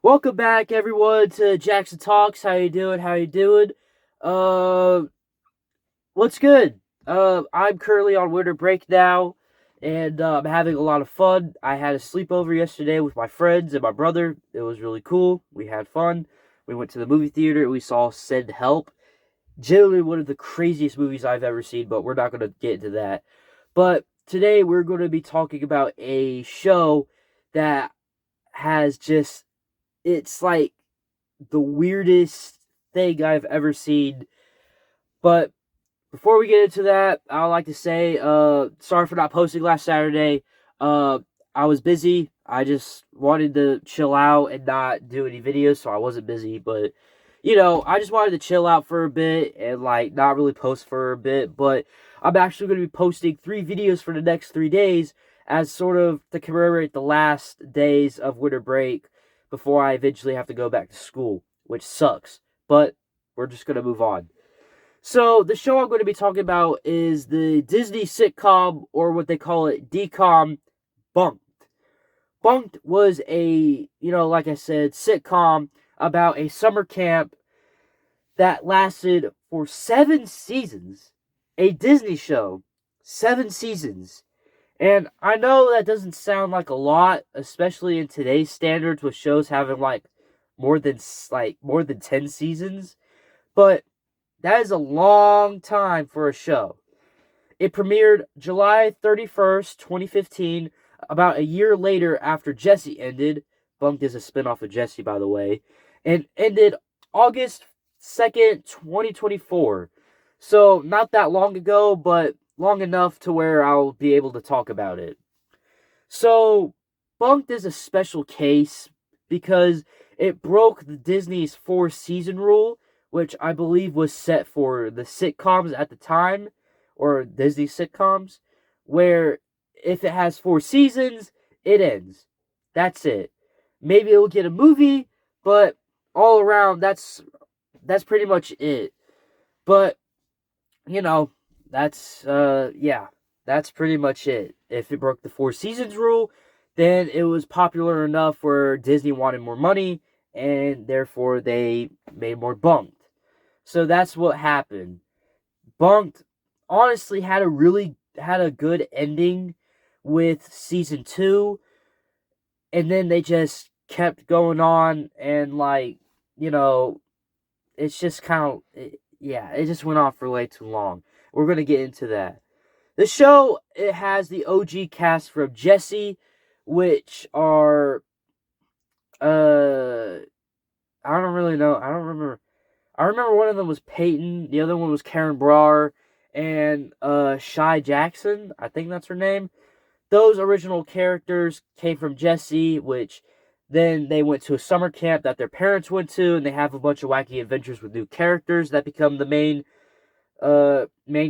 Welcome back, everyone, to Jackson Talks. How you doing? How you doing? Uh, what's good? I'm currently on winter break now, and I'm having a lot of fun. I had a sleepover yesterday with my friends and my brother. It was really cool. We had fun. We went to the movie theater. We saw Send Help. Generally, one of the craziest movies I've ever seen, but we're not going to get into that. But today, we're going to be talking about a show that has just it's like the weirdest thing I've ever seen. But before we get into that, I would like to say, sorry for not posting last Saturday. Uh, I was busy. I just wanted to chill out and not do any videos, so I wasn't busy. But I just wanted to chill out for a bit and not really post for a bit. But I'm actually going to be posting 3 videos for the next 3 days as sort of to commemorate the last days of winter break before I eventually have to go back to school, which sucks. But we're just going to move on. So, the show I'm going to be talking about is the Disney sitcom, or what they call it, DCOM, Bunked. Bunked was like I said, sitcom about a summer camp that lasted for 7 seasons. A Disney show. 7 seasons. And I know that doesn't sound like a lot, especially in today's standards with shows having more than 10 seasons, but that is a long time for a show. It premiered July 31st, 2015, about a year later after Jessie ended. Bunked is a spinoff of Jessie, by the way, and ended August 2nd, 2024. So, not that long ago, but long enough to where I'll be able to talk about it. So, Bunked is a special case because it broke the Disney's 4-season rule, which I believe was set for the sitcoms at the time, or Disney sitcoms, where if it has 4 seasons, it ends. That's it. Maybe it'll get a movie, but all around, that's pretty much it. But that's pretty much it. If it broke the 4 seasons rule, then it was popular enough where Disney wanted more money, and therefore they made more Bunked. So that's what happened. Bunked honestly had a good ending with season 2, and then they just kept going on, and it's just it just went on for way too long. We're going to get into that. The show, it has the OG cast from Jessie, which are, I don't really know. I don't remember. I remember one of them was Peyton, the other one was Karen Brar, and Shy Jackson. I think that's her name. Those original characters came from Jessie, which then they went to a summer camp that their parents went to, and they have a bunch of wacky adventures with new characters that become the main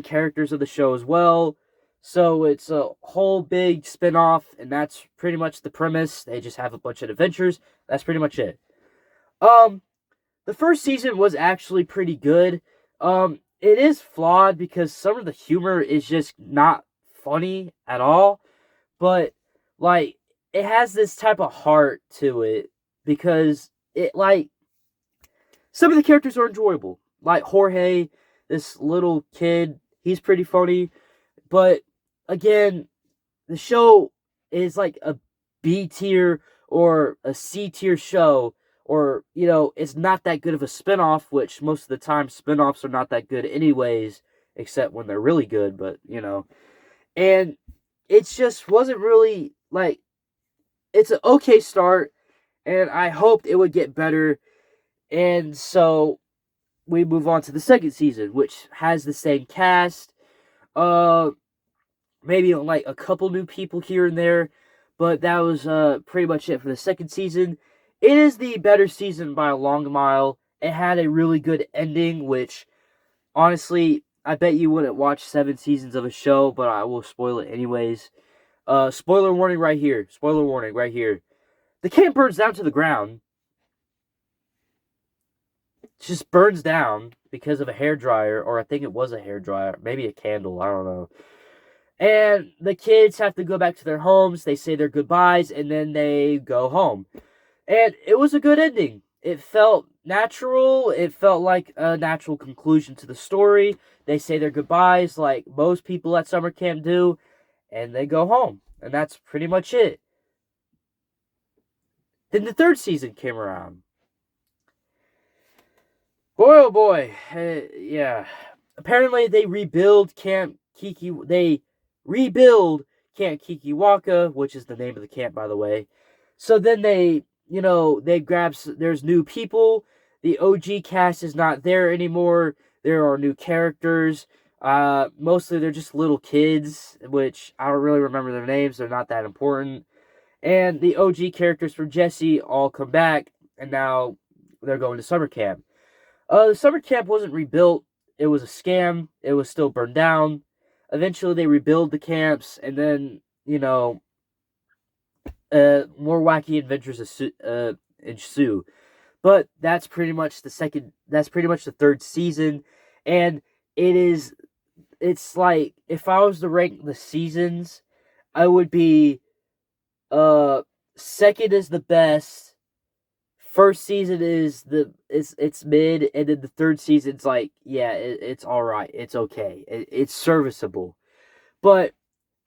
characters of the show as well. So it's a whole big spin-off, and that's pretty much the premise. They just have a bunch of adventures. That's pretty much it. The first season was actually pretty good. It is flawed because some of the humor is just not funny at all, but it has this type of heart to it because some of the characters are enjoyable. Like Jorge, this little kid, he's pretty funny, but again, the show is like a B tier or a C tier show, or it's not that good of a spinoff, which most of the time spinoffs are not that good anyways, except when they're really good, but and it just wasn't really it's an okay start, and I hoped it would get better, and so we move on to the second season, which has the same cast, uh maybe a couple new people here and there, but that was pretty much it for the second season. It is the better season by a long mile. It had a really good ending, which honestly, I bet you wouldn't watch 7 seasons of a show, but I will spoil it anyways. Spoiler warning right here. Spoiler warning right here. The camp burns down to the ground. It just burns down because of a hairdryer, or I think it was a hairdryer, maybe a candle, I don't know. And the kids have to go back to their homes. They say their goodbyes, and then they go home. And it was a good ending. It felt natural. It felt like a natural conclusion to the story. They say their goodbyes like most people at summer camp do, and they go home. And that's pretty much it. Then the third season came around. Boy, oh boy. Yeah. Apparently, they rebuild Camp Kiki. They rebuild Camp Kikiwaka, which is the name of the camp, by the way. So then they grab. There's new people. The OG cast is not there anymore. There are new characters. Mostly they're just little kids, which I don't really remember their names. They're not that important. And the OG characters from Jesse all come back, and now they're going to summer camp. The summer camp wasn't rebuilt. It was a scam. It was still burned down. Eventually, they rebuild the camps, and then more wacky adventures ensue. But that's pretty much the second. That's pretty much the third season, and it's like if I was to rank the seasons, I would be second is the best. First season is it's mid, and then the third season's like, yeah, it's all right, it's okay, it's serviceable. But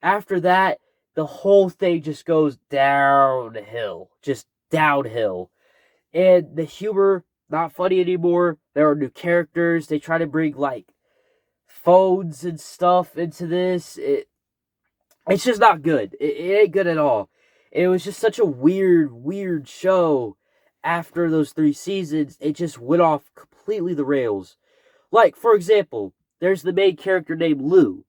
after that, the whole thing just goes downhill, just downhill, and the humor not funny anymore. There are new characters. They try to bring like phones and stuff into this. It's just not good. It ain't good at all. It was just such a weird show. After those three seasons, it just went off completely the rails. Like, for example, there's the main character named Lou.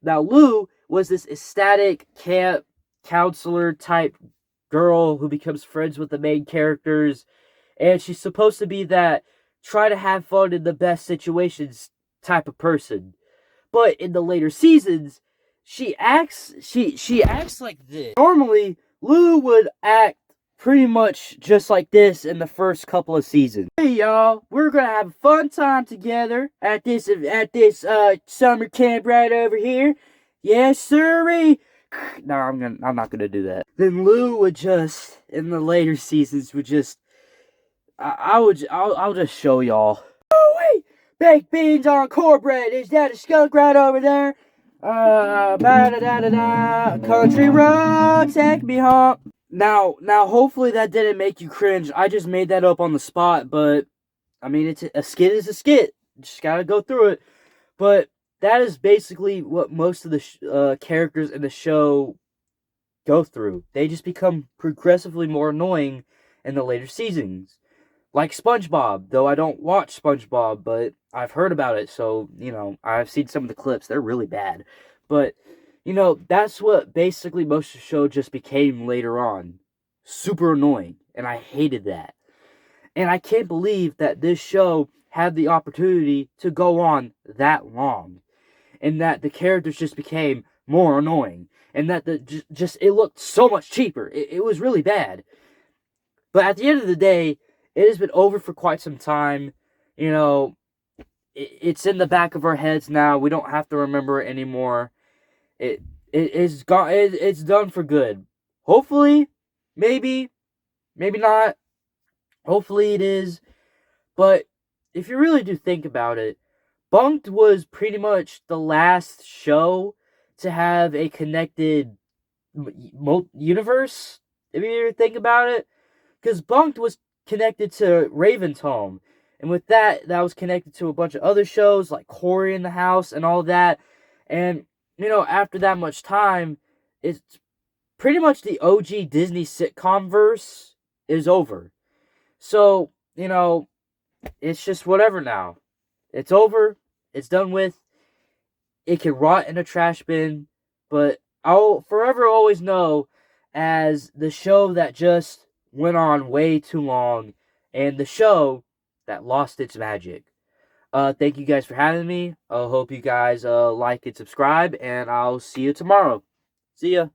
Now, Lou was this ecstatic camp counselor type girl who becomes friends with the main characters, and she's supposed to be that try to have fun in the best situations type of person. But in the later seasons, she acts like this. Normally, Lou would act pretty much just like this in the first couple of seasons. Hey y'all, we're gonna have a fun time together at this summer camp right over here. Yes, sirree. No, I'm not gonna do that. Then Lou would just in the later seasons would just I'll just show y'all. Oh wait, baked beans on cornbread. Is that a skunk right over there? Country road, take me home. Now, hopefully that didn't make you cringe. I just made that up on the spot, but I mean, it's a skit is a skit. Just gotta go through it. But that is basically what most of the characters in the show go through. They just become progressively more annoying in the later seasons. Like SpongeBob, though I don't watch SpongeBob, but I've heard about it, so, I've seen some of the clips. They're really bad. But, that's what basically most of the show just became later on. Super annoying, and I hated that. And I can't believe that this show had the opportunity to go on that long. And that the characters just became more annoying. And that it looked so much cheaper. It was really bad. But at the end of the day, it has been over for quite some time. It's in the back of our heads now. We don't have to remember it anymore. It's gone. It's done for good. Hopefully, maybe not. Hopefully it is. But if you really do think about it, Bunked was pretty much the last show to have a connected universe. If you ever think about it, because Bunked was connected to Raven's home. And with that was connected to a bunch of other shows like Corey in the House and all that. And, after that much time, it's pretty much the OG Disney sitcom verse is over. So, it's just whatever now. It's over. It's done with. It can rot in a trash bin. But I'll forever always know as the show that just went on way too long, and the show that lost its magic. Thank you guys for having me. I hope you guys like and subscribe, and I'll see you tomorrow. See ya.